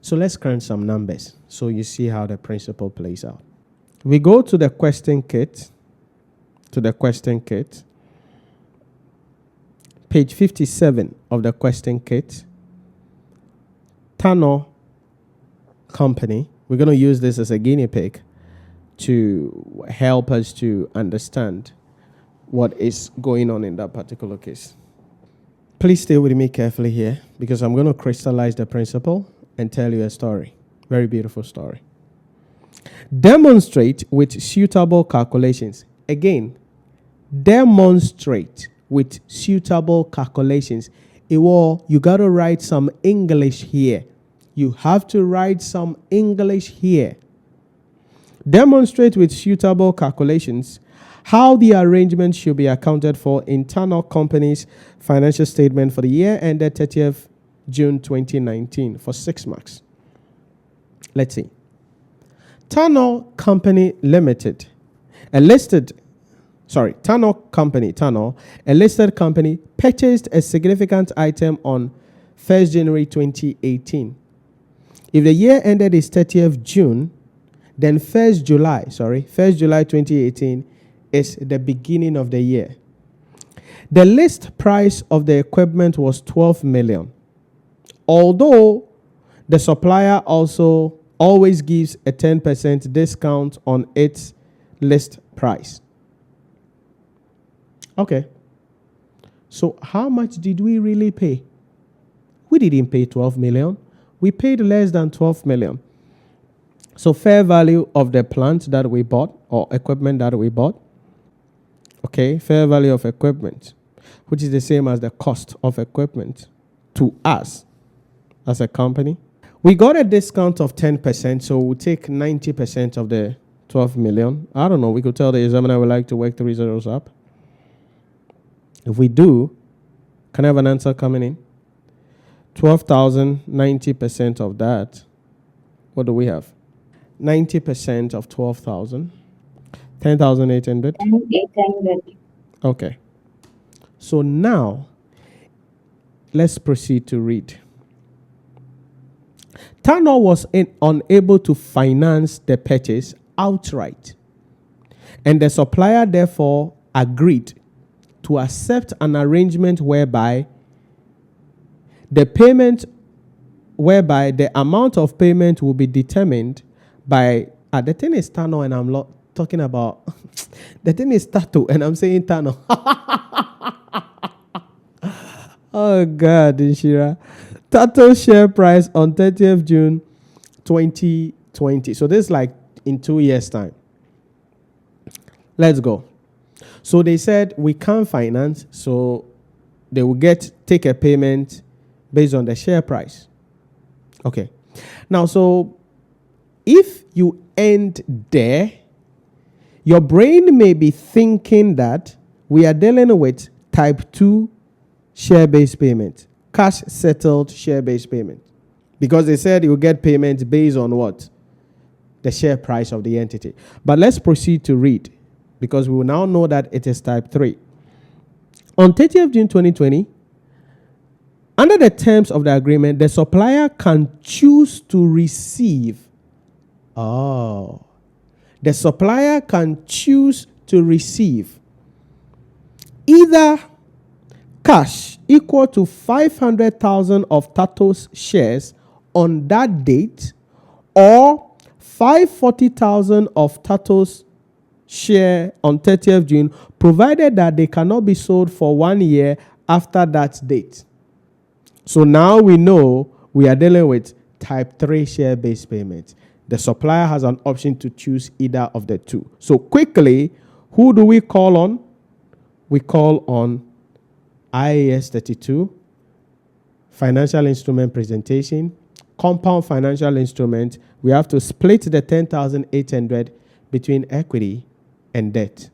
So let's crunch some numbers so you see how the principle plays out. We go to the question kit, page 57 of the question kit, Tano Company. We're going to use this as a guinea pig to help us to understand what is going on in that particular case. Please stay with me carefully here because I'm going to crystallize the principle and tell you a story. Very beautiful story. Demonstrate with suitable calculations. Again, demonstrate with suitable calculations. You got to write some English here. You have to write some English here. Demonstrate with suitable calculations how the arrangement should be accounted for in Tano Company's financial statement for the year ended 30th June 2019 for 6 marks. Let's see. Tano Company Limited, a listed company, purchased a significant item on 1st January 2018. If the year ended is 30th June, then 1st July 2018 is the beginning of the year. The list price of the equipment was 12 million. Although the supplier also always gives a 10% discount on its list price. Okay. So how much did we really pay? We didn't pay 12 million. We paid less than 12 million. So fair value of the plant that we bought or equipment that we bought. Okay, fair value of equipment, which is the same as the cost of equipment to us as a company. We got a discount of 10%, so we'll take 90% of the 12 million. I don't know, we could tell the examiner we like to work 3 zeros up. If we do, can I have an answer coming in? 12,000, 90% of that. What do we have? 90% of 12,000. 10,800. 10,800. Okay. So now, let's proceed to read. Tano was unable to finance the purchase outright, and the supplier therefore agreed to accept an arrangement whereby the amount of payment will be determined by the thing is Tano, and I'm talking about the thing is Tato, and I'm saying Tano. Oh God, Nhyira. Total share price on 30th June 2020. So this is like in 2 years' time. Let's go. So they said we can't finance, so they will take a payment based on the share price. Okay. Now, so if you end there, your brain may be thinking that we are dealing with type 2 share-based payment, cash settled share-based payment, because they said you get payment based on what? The share price of the entity. But let's proceed to read, because we will now know that it is type 3. On 30th June 2020, under the terms of the agreement, the supplier can choose to receive. The supplier can choose to receive either cash equal to 500,000 of Tato's shares on that date, or 540,000 of Tato's share on 30th June, provided that they cannot be sold for 1 year after that date. So now we know we are dealing with type 3 share-based payment. The supplier has an option to choose either of the two. So quickly, who do we call on? We call on IAS 32, financial instrument presentation, compound financial instrument. We have to split the 10,800 between equity and debt.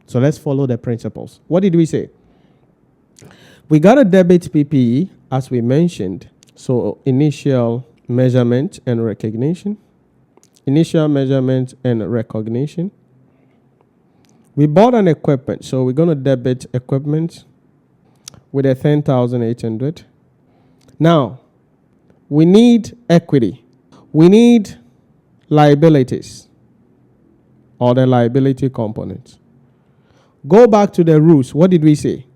So let's follow the principles. What did we say? We got to debit PPE, as we mentioned. So initial measurement and recognition. We bought an equipment, so we're going to debit equipment with a 10,800. Now, We need equity. We need liabilities, or the liability component. Go back to the rules. What did we say?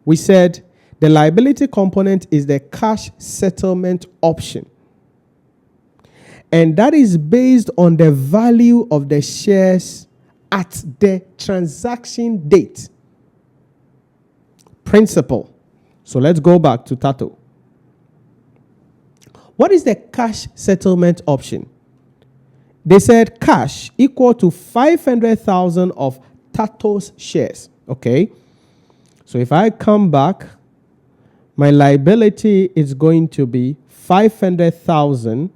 We said the liability component is the cash settlement option. And that is based on the value of the shares at the transaction date. Principle. So let's go back to Tato. What is the cash settlement option? They said cash equal to 500,000 of Tato's shares. Okay. So if I come back, my liability is going to be 500,000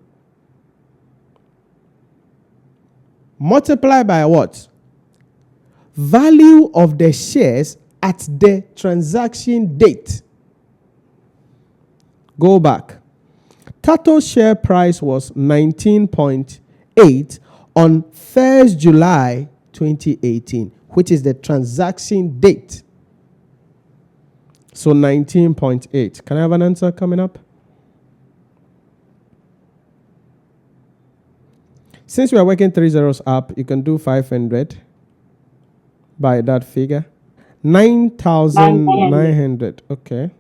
multiplied by what? Value of the shares at the transaction date. Go back. Tato's share price was 19.8 on 1st July 2018, which is the transaction date. So 19.8. Can I have an answer coming up? Since we are working 3 zeros up, you can do 500 by that figure. 9,900. Okay.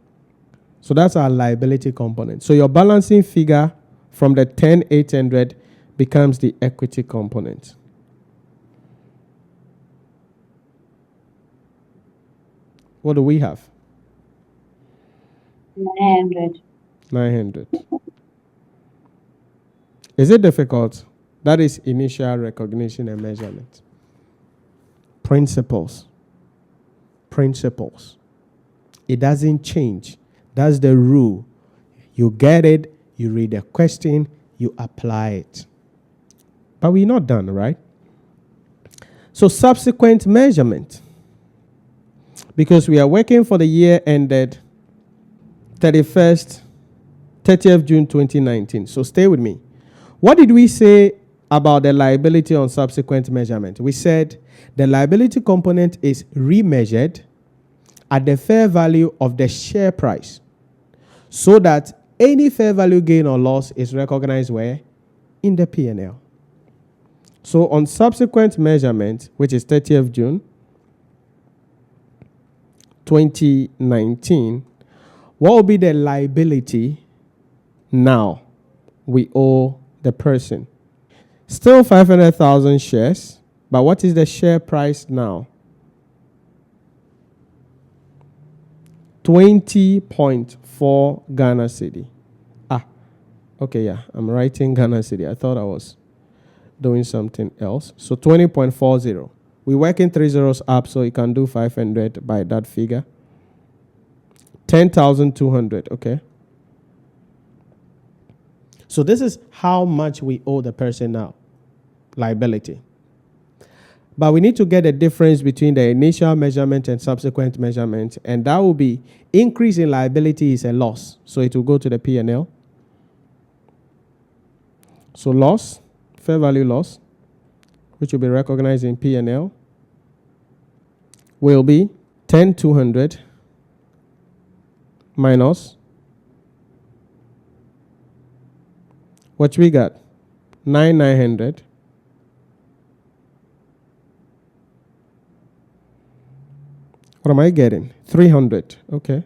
So that's our liability component. So your balancing figure from the 10,800 becomes the equity component. What do we have? 900. 900. Is it difficult? That is initial recognition and measurement. Principles. Principles. It doesn't change. That's the rule. You get it, you read the question, you apply it. But we're not done, right? So subsequent measurement. Because we are working for the year ended 30th June 2019. So stay with me. What did we say about the liability on subsequent measurement? We said the liability component is remeasured at the fair value of the share price, so that any fair value gain or loss is recognized where? In the P&L. So on subsequent measurement, which is 30th June 2019, what will be the liability now we owe the person? Still 500,000 shares, but what is the share price now? 20.4 Ghana cedi. Okay, yeah, I'm writing Ghana cedi. I thought I was doing something else. So 20.40. We work in 3 zeros up, so you can do 500 by that figure. 10,200, okay? So this is how much we owe the person now, liability. But we need to get a difference between the initial measurement and subsequent measurement, and that will be increase in liability is a loss. So it will go to the P&L. So loss, fair value loss, which will be recognized in P&L, will be 10,200 minus what we got, 9,900 What am I getting? 300. Okay.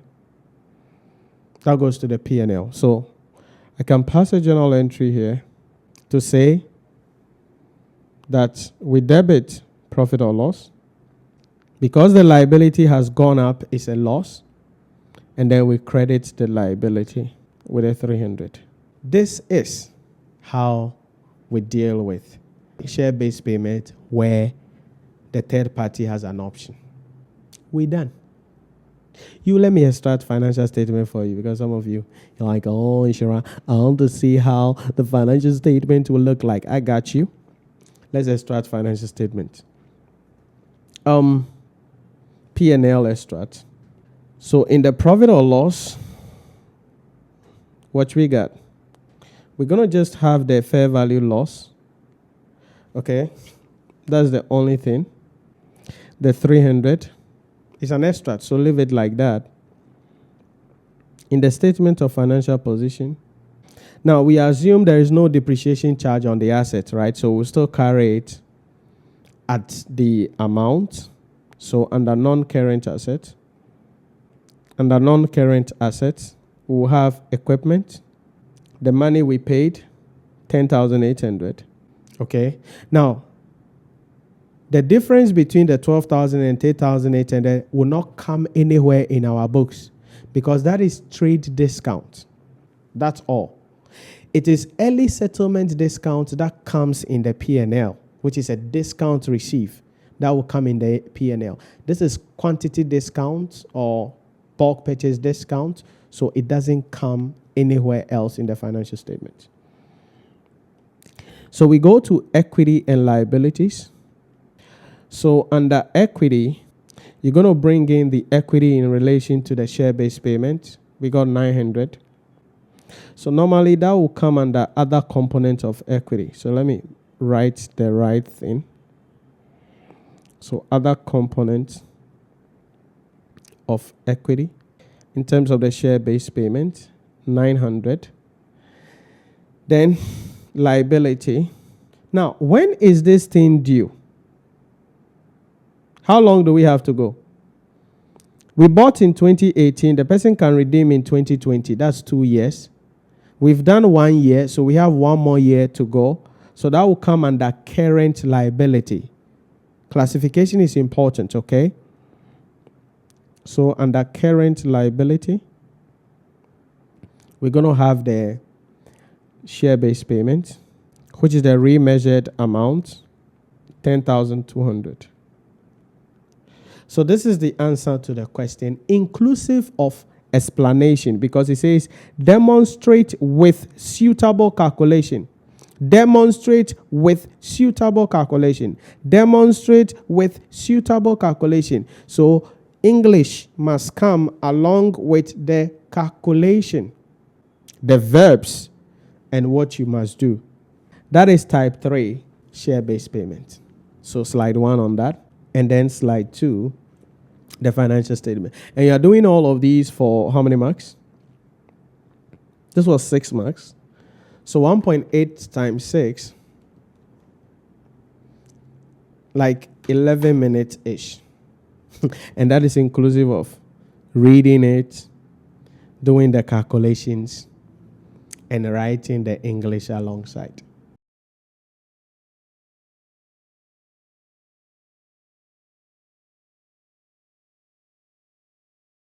That goes to the P&L. So I can pass a journal entry here to say that we debit profit or loss. Because the liability has gone up, it's a loss. And then we credit the liability with a 300. This is how we deal with share-based payment where the third party has an option. We're done. You let me extract financial statement for you, because some of you, you're like, oh, Nhyira, I want to see how the financial statement will look like. I got you. Let's extract financial statement. P&L extract. So in the profit or loss, what we got? We're going to just have the fair value loss. Okay. That's the only thing. The 300 is an extract, so leave it like that. In the statement of financial position, Now, we assume there is no depreciation charge on the asset, right? So we'll still carry it at the amount. So under non-current asset, we'll have equipment. The money we paid, 10,800. Okay. Now, the difference between the 12,000 and 10,800 will not come anywhere in our books because that is trade discount. That's all. It is early settlement discount that comes in the P&L, which is a discount received that will come in the P&L. This is quantity discount or bulk purchase discount, so it doesn't come anywhere else in the financial statement. So we go to equity and liabilities. So under equity, you're going to bring in the equity in relation to the share-based payment. We got 900. So normally that will come under other components of equity. So let me write the right thing. So other components of equity in terms of the share-based payment, 900. Then liability. Now, when is this thing due? How long do we have to go? We bought in 2018. The person can redeem in 2020. That's 2 years. We've done 1 year, so we have 1 more year to go. So that will come under current liability. Classification is important, okay? So under current liability, we're going to have the share-based payment, which is the remeasured amount, 10,200. So this is the answer to the question, inclusive of explanation, because it says demonstrate with suitable calculation. Demonstrate with suitable calculation. Demonstrate with suitable calculation. So English must come along with the calculation, the verbs, and what you must do. That is type 3, share-based payment. So slide 1 on that, and then slide 2, the financial statement. And you are doing all of these for how many marks? This was 6 marks. So 1.8 times 6, like 11 minutes-ish. And that is inclusive of reading it, doing the calculations, and writing the English alongside.